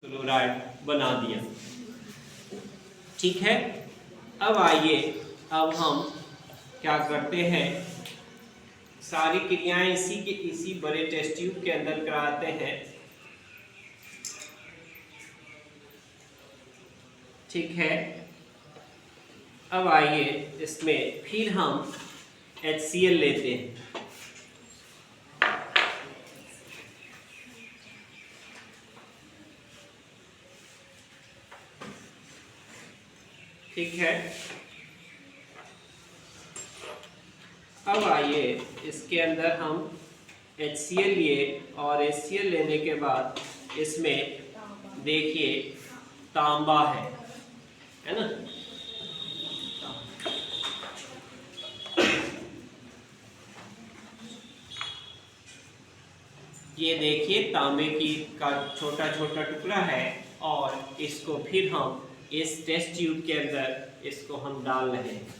Chloride बना दिया। ठीक है, अब आइए अब हम क्या करते हैं, सारी क्रियाएं इसी बड़े टेस्ट ट्यूब के अंदर कराते हैं। ठीक है, अब आइए इसमें फिर हम HCl लेते हैं। ठीक है, अब आइए इसके अंदर हम HCl लिए और HCl लेने के बाद इसमें देखिए तांबा है ना। ये देखिए तांबे का छोटा छोटा टुकड़ा है और इसको फिर हम इस टेस्ट ट्यूब के अंदर इसको हम डाल रहे हैं।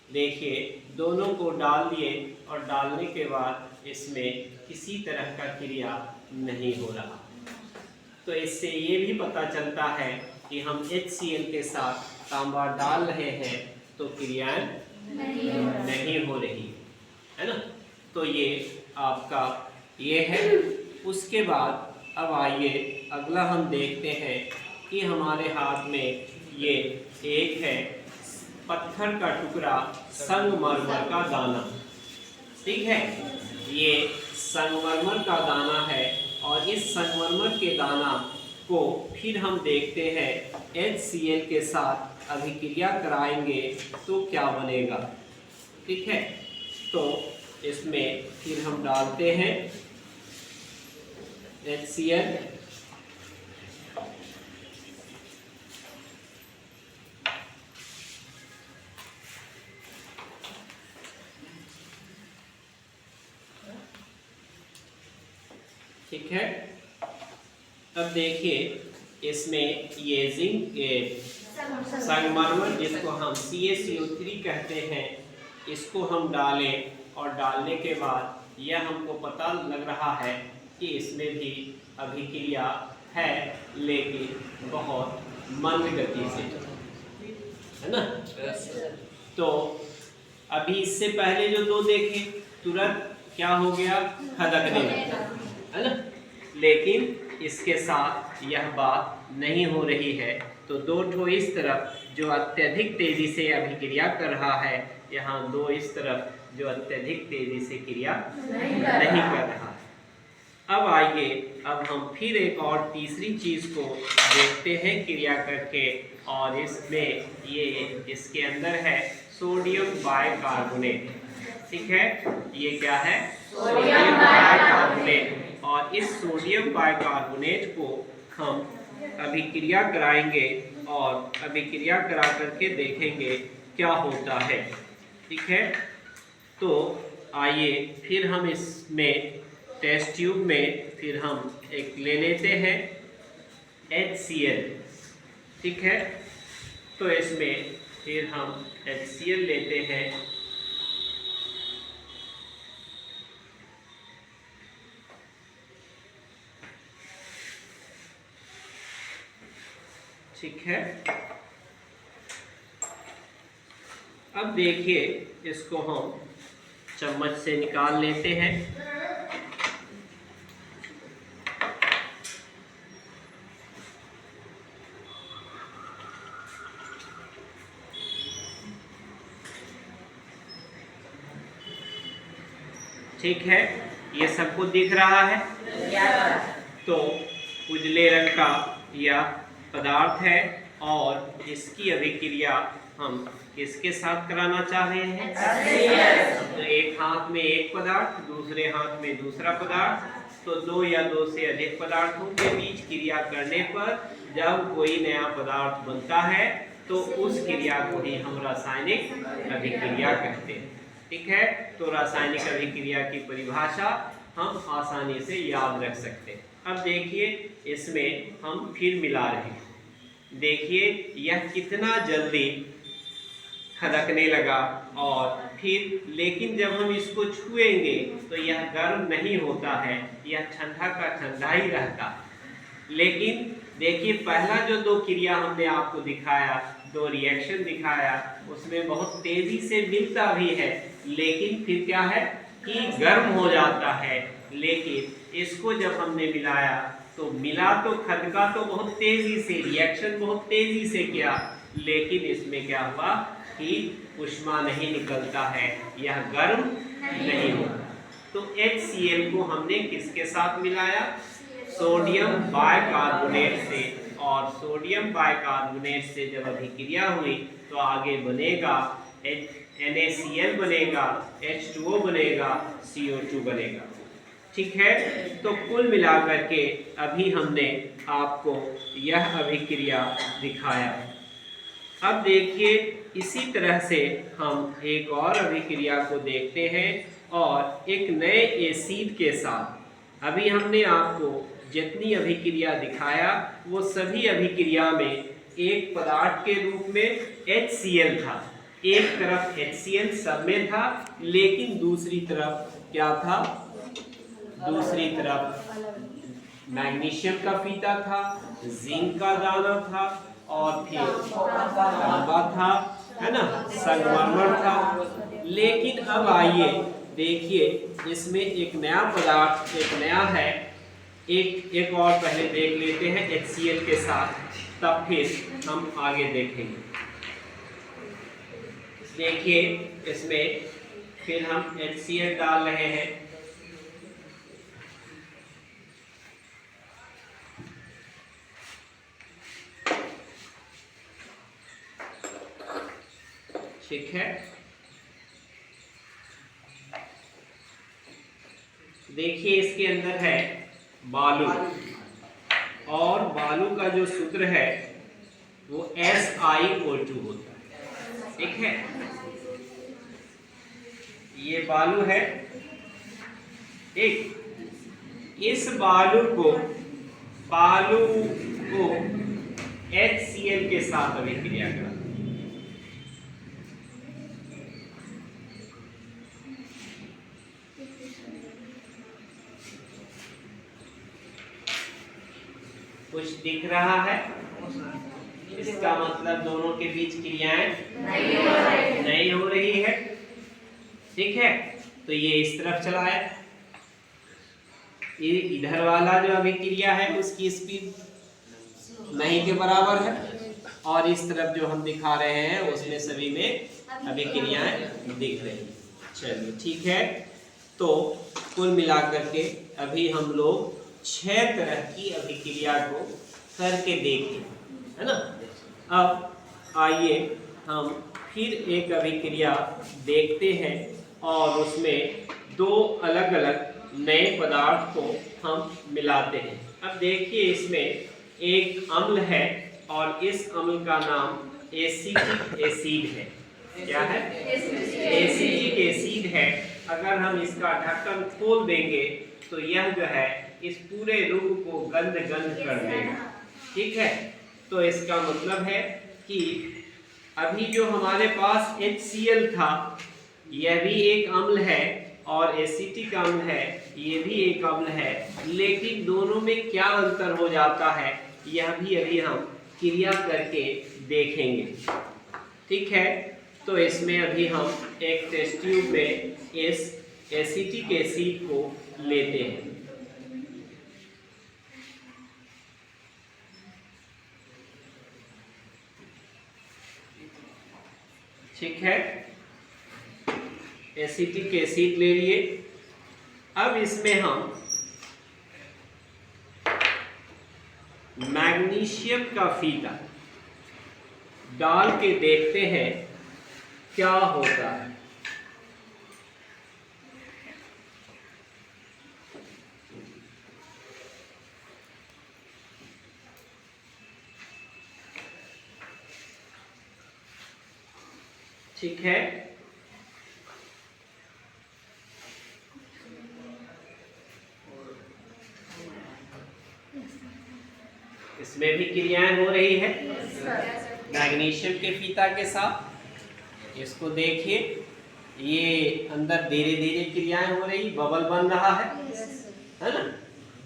देखिए दोनों को डाल दिए और डालने के बाद इसमें किसी तरह का क्रिया नहीं हो रहा। तो इससे ये भी पता चलता है कि हम HCl के साथ तांबा डाल रहे हैं तो क्रियाएं नहीं हो रही है ना। तो ये आपका ये है। उसके बाद अब आइए अगला हम देखते हैं कि हमारे हाथ में ये एक है पत्थर का टुकड़ा, संगमरमर का दाना। ठीक है, ये संगमरमर का दाना है और इस संगमरमर के दाना को फिर हम देखते हैं HCl के साथ अभिक्रिया कराएंगे तो क्या बनेगा। ठीक है, तो इसमें फिर हम डालते हैं HCl। ठीक है, अब देखिए इसमें ये जिंक संगमरमर जिसको हम CaCO3 कहते हैं, इसको हम डालें और डालने के बाद यह हमको पता लग रहा है कि इसमें भी अभिक्रिया है लेकिन बहुत मंद गति से, है ना। तो अभी इससे पहले जो दो देखे तुरंत क्या हो गया, खदकने लगा, है ना। लेकिन इसके साथ यह बात नहीं हो रही है। तो दो ठो इस तरफ जो अत्यधिक तेजी से अभिक्रिया कर रहा है, यहाँ दो इस तरफ जो अत्यधिक तेजी से क्रिया नहीं कर रहा है। अब आइए अब हम फिर एक और तीसरी चीज को देखते हैं क्रिया करके, और इसमें ये इसके अंदर है सोडियम बाइकार्बोनेट। ठीक है, ये क्या है, सोडियम बाइकार्बोनेट। और इस सोडियम बाइकार्बोनेट को हम अभिक्रिया कराएंगे और अभिक्रिया करा करके देखेंगे क्या होता है। ठीक है, तो आइए फिर हम इसमें टेस्ट ट्यूब में फिर हम एक ले लेते हैं HCl। ठीक है, तो इसमें फिर हम HCl लेते हैं। ठीक है, अब देखिए इसको हम चम्मच से निकाल लेते हैं। ठीक है, ये सबको दिख रहा है। तो उजले रंग का यह पदार्थ है और इसकी अभिक्रिया हम किसके साथ कराना चाह रहे हैं। तो एक हाथ में एक पदार्थ, दूसरे हाथ में दूसरा पदार्थ, तो दो या दो से अधिक पदार्थों के बीच क्रिया करने पर जब कोई नया पदार्थ बनता है तो उस क्रिया को ही हम रासायनिक अभिक्रिया कहते हैं। ठीक है, तो रासायनिक अभिक्रिया की परिभाषा हम आसानी से याद रख सकते हैं। अब देखिए इसमें हम फिर मिला रहे हैं। देखिए यह कितना जल्दी खदकने लगा और फिर, लेकिन जब हम इसको छुएंगे तो यह गर्म नहीं होता है, यह ठंडा का ठंडा ही रहता है। लेकिन देखिए पहला जो दो क्रिया हमने आपको दिखाया, दो रिएक्शन दिखाया, उसमें बहुत तेजी से मिलता भी है, लेकिन फिर क्या है कि गर्म हो जाता है। लेकिन इसको जब हमने मिलाया तो मिला तो खदका तो बहुत तेजी से, रिएक्शन बहुत तेजी से किया, लेकिन इसमें क्या हुआ कि ऊष्मा नहीं निकलता है, यह गर्म नहीं होता। तो HCl को हमने किसके साथ मिलाया? सोडियम बाइकार्बोनेट से, और सोडियम बाइकार्बोनेट से जब अभिक्रिया हुई तो आगे बनेगा NaCl बनेगा, H2O बनेगा, CO2 बनेगा। ठीक है, तो कुल मिलाकर के अभी हमने आपको यह अभिक्रिया दिखाया। अब देखिए इसी तरह से हम एक और अभिक्रिया को देखते हैं, और एक नए एसिड के साथ। अभी हमने आपको जितनी अभिक्रिया दिखाया वो सभी अभिक्रिया में एक पदार्थ के रूप में HCl था। एक तरफ HCl सब में था, लेकिन दूसरी तरफ क्या था? दूसरी तरफ मैग्नीशियम का फीता था, जिंक का दाना था, और फिर तांबा था, है ना, संगमरमर था। लेकिन अब आइए देखिए इसमें एक नया पदार्थ, एक नया है, एक और पहले देख लेते हैं HCl के साथ, तब फिर हम आगे देखेंगे। देखिए इसमें फिर हम HCl डाल रहे हैं। ठीक है, देखिए इसके अंदर है बालू, और बालू का जो सूत्र है वो SiO2 होता है। ठीक है, ये बालू है। एक इस बालू को HCl के साथ अभिक्रिया करा, कुछ दिख रहा है? इसका मतलब दोनों के बीच क्रियाएं नहीं हो रही है। ठीक है, तो ये इस तरफ चला है, इधर वाला जो अभिक्रिया है उसकी स्पीड नहीं के बराबर है, और इस तरफ जो हम दिखा रहे हैं उसमें सभी में अभिक्रियाएं दिख रही हैं। चलिए ठीक है, तो कुल मिलाकर के अभी हम लोग 6 तरह की अभिक्रिया को करके देखें, है ना। अब आइए हम फिर एक अभिक्रिया देखते हैं, और उसमें दो अलग अलग नए पदार्थ को हम मिलाते हैं। अब देखिए इसमें एक अम्ल है, और इस अम्ल का नाम एसिटिक एसिड है। क्या है? एसिटिक एसिड है। अगर हम इसका ढक्कन खोल देंगे तो यह जो है इस पूरे रूम को गंध कर देगा। ठीक है, तो इसका मतलब है कि अभी जो हमारे पास HCl था यह भी एक अम्ल है, और एसिटिक अम्ल है, ये भी एक अम्ल है, लेकिन दोनों में क्या अंतर हो जाता है यह भी अभी हम क्रिया करके देखेंगे। ठीक है, तो इसमें अभी हम एक टेस्ट ट्यूब में इस एसिटिक एसिड को लेते हैं। ठीक है, एसिटिक एसिड ले लिए। अब इसमें हम मैग्नीशियम का फीता डाल के देखते हैं क्या होता है। ठीक है, इसमें भी क्रियाएं हो रही है मैग्नीशियम के फीता के साथ। इसको देखिए, ये अंदर धीरे धीरे क्रियाएं हो रही, बबल बन रहा है ना।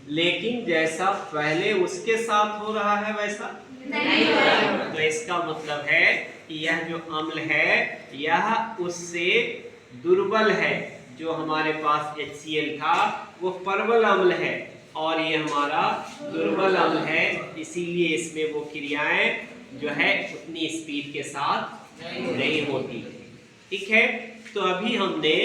लेकिन जैसा पहले उसके साथ हो रहा है वैसा नहीं हो रहा। तो इसका मतलब है कि यह जो अम्ल है यह उससे दुर्बल है। जो हमारे पास HCl था वो प्रबल अम्ल है और ये हमारा दुर्बल अम्ल है, इसीलिए इसमें वो क्रियाएं जो है उतनी स्पीड के साथ नहीं होती। ठीक है, तो अभी हमने